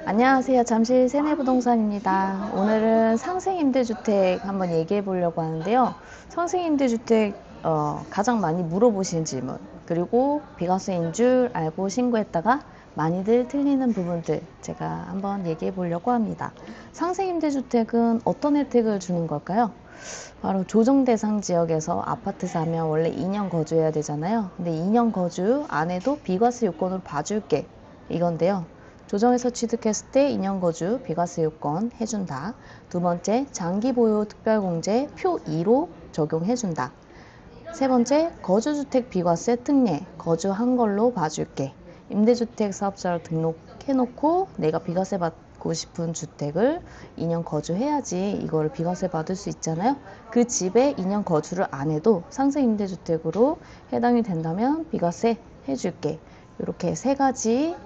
안녕하세요. 잠실 세내부동산입니다. 오늘은 상생임대주택 한번 얘기해 보려고 하는데요. 상생임대주택 가장 많이 물어보시는 질문, 그리고 비과세인 줄 알고 신고했다가 많이들 틀리는 부분들 제가 한번 얘기해 보려고 합니다. 상생임대주택은 어떤 혜택을 주는 걸까요? 바로 조정대상 지역에서 아파트 사면 원래 2년 거주해야 되잖아요. 근데 2년 거주 안에도 비과세 요건으로 봐줄게, 이건데요. 조정에서 취득했을 때 2년 거주 비과세 요건 해준다. 두 번째, 장기 보유 특별공제 표 2로 적용해준다. 세 번째, 거주주택 비과세 특례 거주한 걸로 봐줄게. 임대주택 사업자로 등록해놓고 내가 비과세 받고 싶은 주택을 2년 거주해야지 이거를 비과세 받을 수 있잖아요. 그 집에 2년 거주를 안 해도 상생임대주택으로 해당이 된다면 비과세 해줄게. 이렇게 세 가지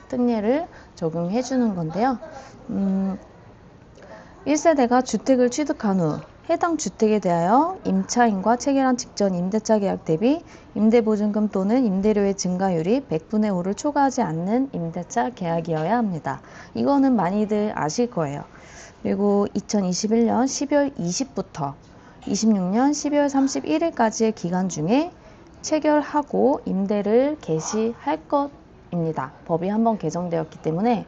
특례를 적용해 주는 건데요. 1세대가 주택을 취득한 후 해당 주택에 대하여 임차인과 체결한 직전 임대차 계약 대비 임대보증금 또는 임대료의 증가율이 100분의 5를 초과하지 않는 임대차 계약이어야 합니다. 이거는 많이들 아실 거예요. 그리고 2021년 12월 20부터 26년 12월 31일까지의 기간 중에 체결하고 임대를 개시할 것입니다. 법이 한번 개정되었기 때문에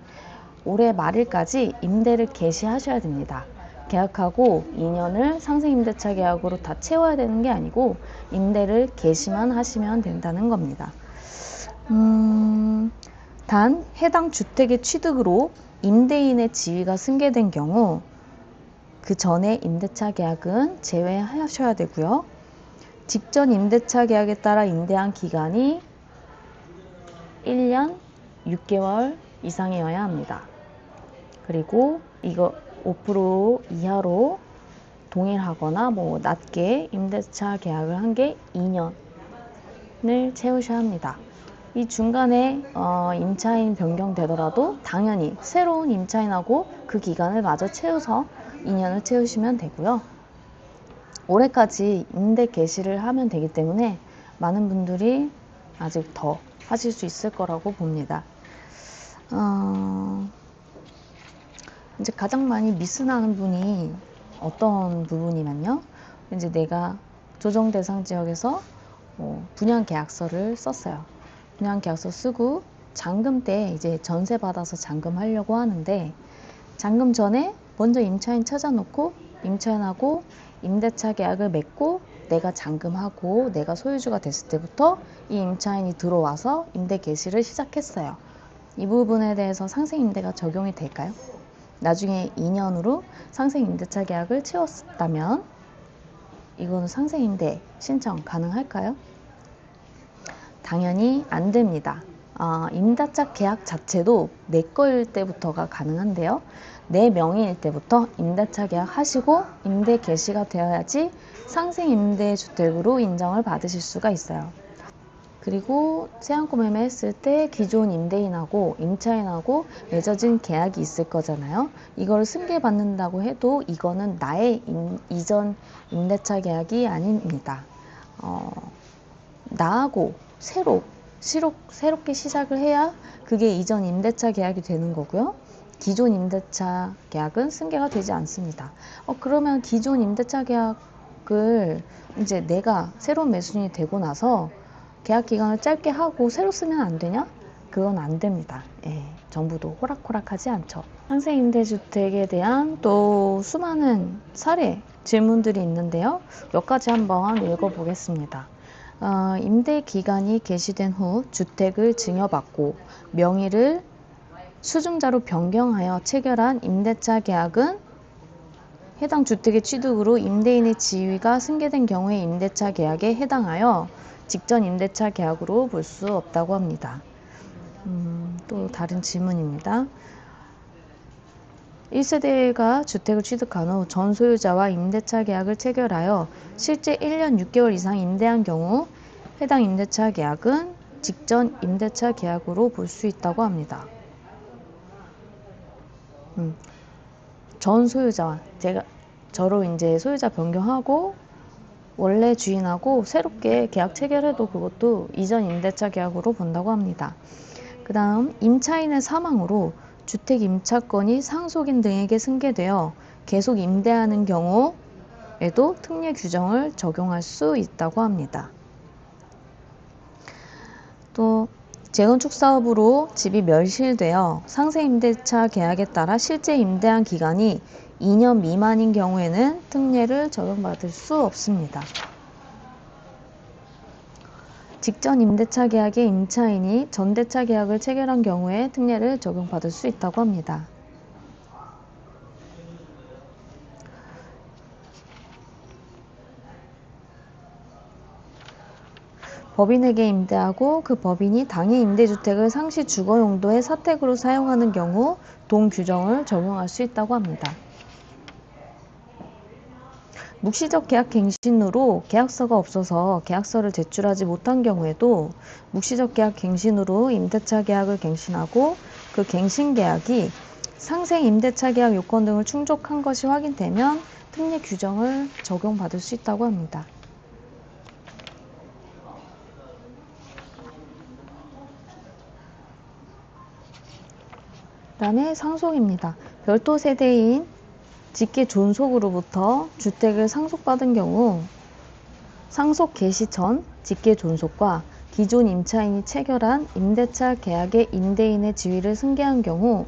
올해 말일까지 임대를 개시하셔야 됩니다. 계약하고 2년을 상생임대차 계약으로 다 채워야 되는 게 아니고 임대를 개시만 하시면 된다는 겁니다. 단 해당 주택의 취득으로 임대인의 지위가 승계된 경우 그 전에 임대차 계약은 제외하셔야 되고요. 직전 임대차 계약에 따라 임대한 기간이 1년 6개월 이상이어야 합니다. 그리고 이거 5% 이하로 동일하거나 낮게 임대차 계약을 한 게 2년을 채우셔야 합니다. 이 중간에 임차인 변경되더라도 당연히 새로운 임차인하고 그 기간을 마저 채워서 2년을 채우시면 되고요. 올해까지 임대 개시를 하면 되기 때문에 많은 분들이 아직 더 하실 수 있을 거라고 봅니다. 이제 가장 많이 미스나는 분이 어떤 부분이면요. 이제 내가 조정 대상 지역에서 분양 계약서를 썼어요. 분양 계약서 쓰고 잔금 때 이제 전세 받아서 잔금하려고 하는데 잔금 전에 먼저 임차인 찾아놓고 임차인하고 임대차 계약을 맺고 내가 잔금하고 내가 소유주가 됐을 때부터 이 임차인이 들어와서 임대 개시를 시작했어요. 이 부분에 대해서 상생임대가 적용이 될까요? 나중에 2년으로 상생임대차 계약을 채웠다면 이거는 상생임대 신청 가능할까요? 당연히 안 됩니다. 임대차 계약 자체도 내 거일 때부터가 가능한데요. 내 명의일 때부터 임대차 계약 하시고 임대 개시가 되어야지 상생임대주택으로 인정을 받으실 수가 있어요. 그리고 세안권 매매했을 때 기존 임대인하고 임차인하고 맺어진 계약이 있을 거잖아요. 이걸 승계받는다고 해도 이거는 나의 이전 임대차 계약이 아닙니다. 나하고 새롭게 시작을 해야 그게 이전 임대차 계약이 되는 거고요. 기존 임대차 계약은 승계가 되지 않습니다. 그러면 기존 임대차 계약을 이제 내가 새로운 매수인이 되고 나서 계약 기간을 짧게 하고 새로 쓰면 안 되냐? 그건 안 됩니다. 정부도 호락호락하지 않죠. 상생임대주택에 대한 또 수많은 사례 질문들이 있는데요. 몇 가지 한번 읽어보겠습니다. 임대 기간이 개시된 후 주택을 증여받고 명의를 수증자로 변경하여 체결한 임대차 계약은 해당 주택의 취득으로 임대인의 지위가 승계된 경우의 임대차 계약에 해당하여 직전 임대차 계약으로 볼 수 없다고 합니다. 또 다른 질문입니다. 1세대가 주택을 취득한 후 전 소유자와 임대차 계약을 체결하여 실제 1년 6개월 이상 임대한 경우 해당 임대차 계약은 직전 임대차 계약으로 볼 수 있다고 합니다. 전 소유자와 저로 이제 소유자 변경하고 원래 주인하고 새롭게 계약 체결해도 그것도 이전 임대차 계약으로 본다고 합니다. 그 다음 임차인의 사망으로 주택 임차권이 상속인 등에게 승계되어 계속 임대하는 경우에도 특례 규정을 적용할 수 있다고 합니다. 또 재건축 사업으로 집이 멸실되어 상세임대차 계약에 따라 실제 임대한 기간이 2년 미만인 경우에는 특례를 적용받을 수 없습니다. 직전 임대차 계약의 임차인이 전대차 계약을 체결한 경우에 특례를 적용받을 수 있다고 합니다. 법인에게 임대하고 그 법인이 당해 임대주택을 상시 주거 용도의 사택으로 사용하는 경우 동규정을 적용할 수 있다고 합니다. 묵시적 계약 갱신으로 계약서가 없어서 계약서를 제출하지 못한 경우에도 묵시적 계약 갱신으로 임대차 계약을 갱신하고 그 갱신 계약이 상생 임대차 계약 요건 등을 충족한 것이 확인되면 특례 규정을 적용받을 수 있다고 합니다. 그 다음에 상속입니다. 별도 세대인 직계 존속으로부터 주택을 상속받은 경우 상속 개시 전 직계 존속과 기존 임차인이 체결한 임대차 계약의 임대인의 지위를 승계한 경우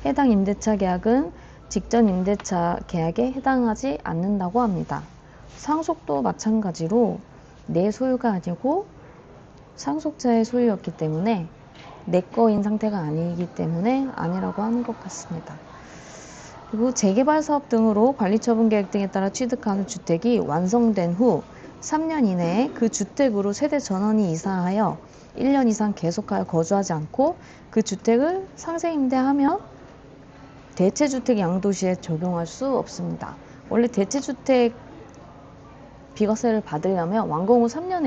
해당 임대차 계약은 직전 임대차 계약에 해당하지 않는다고 합니다. 상속도 마찬가지로 내 소유가 아니고 상속자의 소유였기 때문에 내 거인 상태가 아니기 때문에 아니라고 하는 것 같습니다. 그리고 재개발 사업 등으로 관리처분 계획 등에 따라 취득하는 주택이 완성된 후 3년 이내에 그 주택으로 세대 전원이 이사하여 1년 이상 계속하여 거주하지 않고 그 주택을 상생임대하면 대체주택 양도시에 적용할 수 없습니다. 원래 대체주택 비과세를 받으려면 완공 후 3년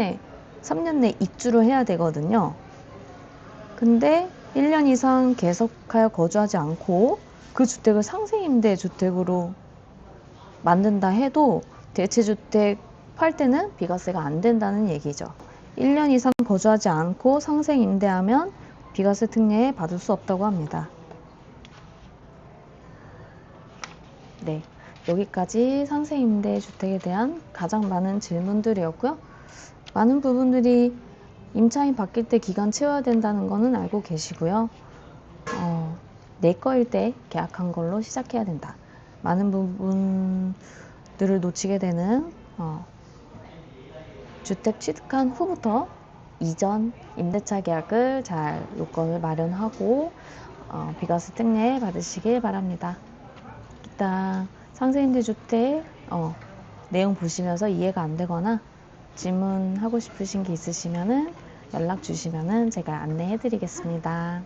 내 입주를 해야 되거든요. 근데 1년 이상 계속하여 거주하지 않고 그 주택을 상생임대 주택으로 만든다 해도 대체주택 팔 때는 비과세가 안 된다는 얘기죠. 1년 이상 거주하지 않고 상생임대하면 비과세 특례에 받을 수 없다고 합니다. 네, 여기까지 상생임대 주택에 대한 가장 많은 질문들이었고요. 많은 부분들이 임차인 바뀔 때 기간 채워야 된다는 거는 알고 계시고요. 내 거일 때 계약한 걸로 시작해야 된다. 많은 부분들을 놓치게 되는 주택 취득한 후부터 이전 임대차 계약을 잘 요건을 마련하고 비과세 특례 받으시길 바랍니다. 일단 상세임대주택 내용 보시면서 이해가 안 되거나 질문하고 싶으신 게 있으시면은 연락 주시면은 제가 안내해 드리겠습니다.